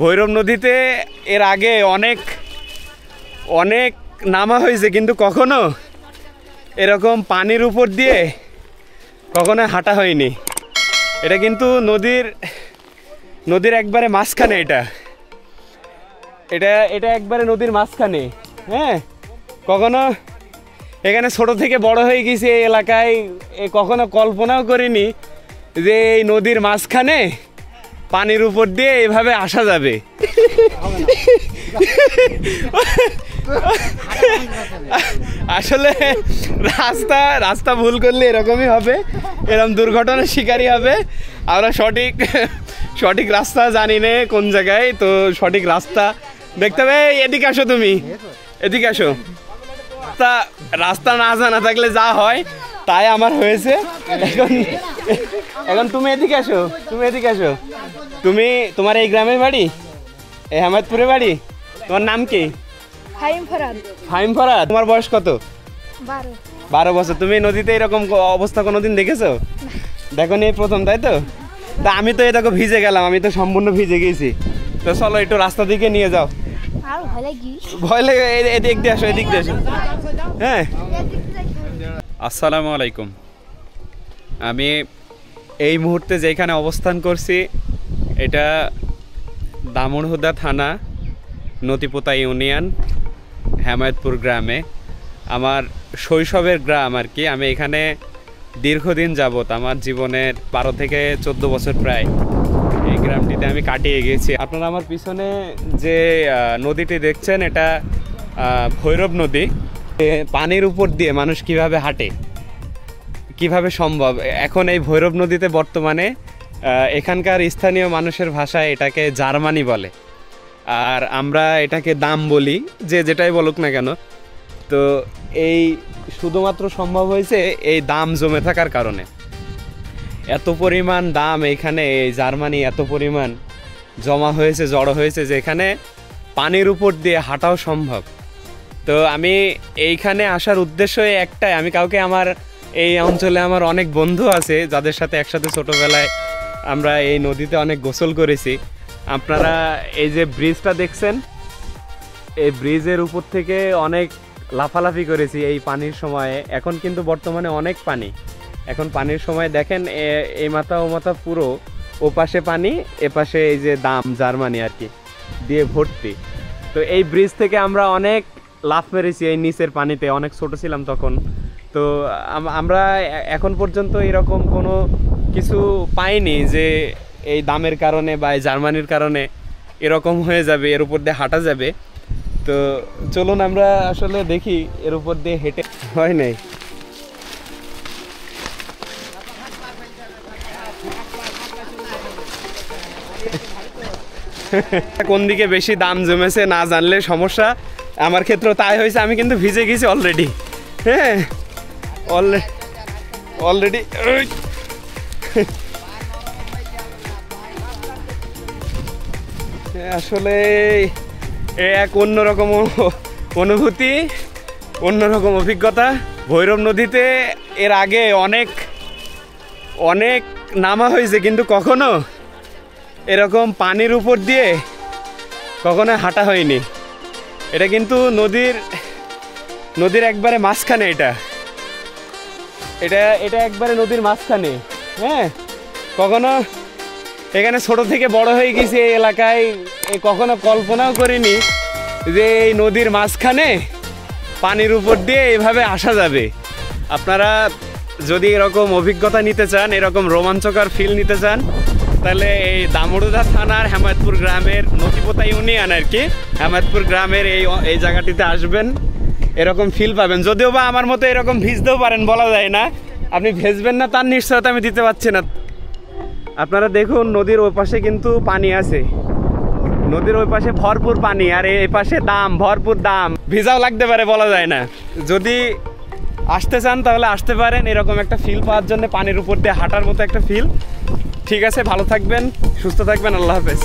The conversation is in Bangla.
ভৈরব নদীতে এর আগে অনেক অনেক নামা হয়েছে, কিন্তু কখনো এরকম পানির উপর দিয়ে কখনো হাঁটা হয়নি। এটা কিন্তু নদীর একবারে মাঝখানে, এটা একবারে নদীর মাঝখানে। হ্যাঁ, কখনো এখানে ছোট থেকে বড় হয়ে গেছি এই এলাকায়, কখনো কল্পনাও করিনি যে এই নদীর মাঝখানে পানির উপর দিয়ে এভাবে আসা যাবে। আসলে রাস্তা ভুল করলে এরকমই হবে, এরকম দুর্ঘটনার শিকারই হবে। আমরা সঠিক রাস্তা জানি না কোন জায়গায়, তো সঠিক রাস্তা দেখতে হবে। এদিকে আসো, তুমি এদিকে আসো। রাস্তা না জানা থাকলে যা হয় তাই আমার হয়েছে। এখন তুমি এদিকে আসো, তোমার এই গ্রামের বাড়ি, এই হেমায়তপুরে বাড়ি। তোমার নাম কি? ফাহিম ফরাদ। তোমার বয়স কত? 12 বছর। তুমি নদীতে এরকম অবস্থা কোনোদিন দেখেছো? দেখো নি, প্রথম, তাই তো? তা আমি তো দেখো ভিজে গেলাম, আমি তো সম্পূর্ণ ভিজে গেছি। তো চলো একটু রাস্তা দিকে নিয়ে যাও। ভয় লাগে, এদিক দিয়ে আসো। হ্যাঁ, আসসালামু আলাইকুম। আমি এই মুহূর্তে যেখানে অবস্থান করছি এটা দামুড়হুদা থানা, নদীপোতা ইউনিয়ন, হেমায়তপুর গ্রামে। আমার শৈশবের গ্রাম আর কি। আমি এখানে দীর্ঘদিন যাবত, আমার জীবনের 12 থেকে 14 বছর প্রায় এই গ্রামটিতে আমি কাটিয়ে গেছি। আপনারা আমার পিছনে যে নদীটি দেখছেন এটা ভৈরব নদী। পানির উপর দিয়ে মানুষ কিভাবে হাঁটে, কিভাবে সম্ভব? এখন এই ভৈরব নদীতে বর্তমানে এখানকার স্থানীয় মানুষের ভাষায় এটাকে জার্মানি বলে, আর আমরা এটাকে দাম বলি, যে যেটাই বলুক না কেন। তো এই শুধুমাত্র সম্ভব হয়েছে এই দাম জমে থাকার কারণে। এত পরিমাণ দাম এখানে, এই জার্মানি এত পরিমাণ জমা হয়েছে, জড়ো হয়েছে যে এখানে পানির উপর দিয়ে হাঁটাও সম্ভব। তো আমি এইখানে আসার উদ্দেশ্য একটাই, আমি কাউকে, আমার এই অঞ্চলে আমার অনেক বন্ধু আছে যাদের সাথে একসাথে ছোটোবেলায় আমরা এই নদীতে অনেক গোসল করেছি। আপনারা এই যে ব্রিজটা দেখছেন, এই ব্রিজের উপর থেকে অনেক লাফালাফি করেছি এই পানির সময়ে। এখন কিন্তু বর্তমানে অনেক পানি, এখন পানির সময় দেখেন এই মাথা ও মাথা পুরো, ও পাশে পানি, এ পাশে এই যে দাম জার্মানি আর কি দিয়ে ভর্তি। তো এই ব্রিজ থেকে আমরা অনেক লাফ মেরেছি এই নিচের পানিতে, অনেক ছোট ছিলাম তখন। তো আমরা এখন পর্যন্ত এরকম কোনো কিছু পাইনি যে এই দামের কারণে বা এই জার্মানির কারণে এরকম হয়ে যাবে, এর উপর দিয়ে হাঁটা যাবে। তো চলুন আমরা আসলে দেখি এর উপর দিয়ে হেঁটে। হয় নাই, কোন দিকে বেশি দাম জমেছে না জানলে সমস্যা। আমার ক্ষেত্রে তাই হয়েছে, আমি কিন্তু ভিজে গেছি অলরেডি। হ্যাঁ, অলরেডি আসলে এক অন্যরকম অনুভূতি, অন্যরকম অভিজ্ঞতা। ভৈরব নদীতে এর আগে অনেক নামা হয়েছে, কিন্তু কখনো এরকম পানির উপর দিয়ে কখনো হাঁটা হয়নি। এটা কিন্তু নদীর একবারে মাঝখানে, এটা একবারে নদীর মাঝখানে। হ্যাঁ, কখনো এখানে ছোট থেকে বড় হয়ে গেছি এই এলাকায়, কখনো কল্পনাও করিনি যে এই নদীর মাঝখানে পানির উপর দিয়ে এভাবে আসা যাবে। আপনারা যদি এরকম অভিজ্ঞতা নিতে চান, এরকম রোমাঞ্চকর ফিল নিতে চান, তাহলে এই দামুড়হুদা থানার হেমায়তপুর গ্রামের নদীপোতা ইউনিয়ন আর কি, হেমায়তপুর গ্রামের এই জায়গাটিতে আসবেন, এরকম ফিল পাবেন। যদিও বা আমার মতো এরকম ভিজতেও পারেন, বলা যায় না। আপনি ভিজবেন না তার নিশ্চয়তা আমি দিতে পারছি না। আপনারা দেখুন নদীর ওই পাশে কিন্তু পানি আছে, নদীর ওই পাশে ভরপুর পানি, আর এই পাশে দাম, ভরপুর দাম। ভিজাও লাগতে পারে, বলা যায় না। যদি আসতে চান তাহলে আসতে পারেন, এরকম একটা ফিল পাওয়ার জন্য, পানির উপর দিয়ে হাঁটার মতো একটা ফিল। ঠিক আছে, ভালো থাকবেন, সুস্থ থাকবেন, আল্লাহ হাফেজ।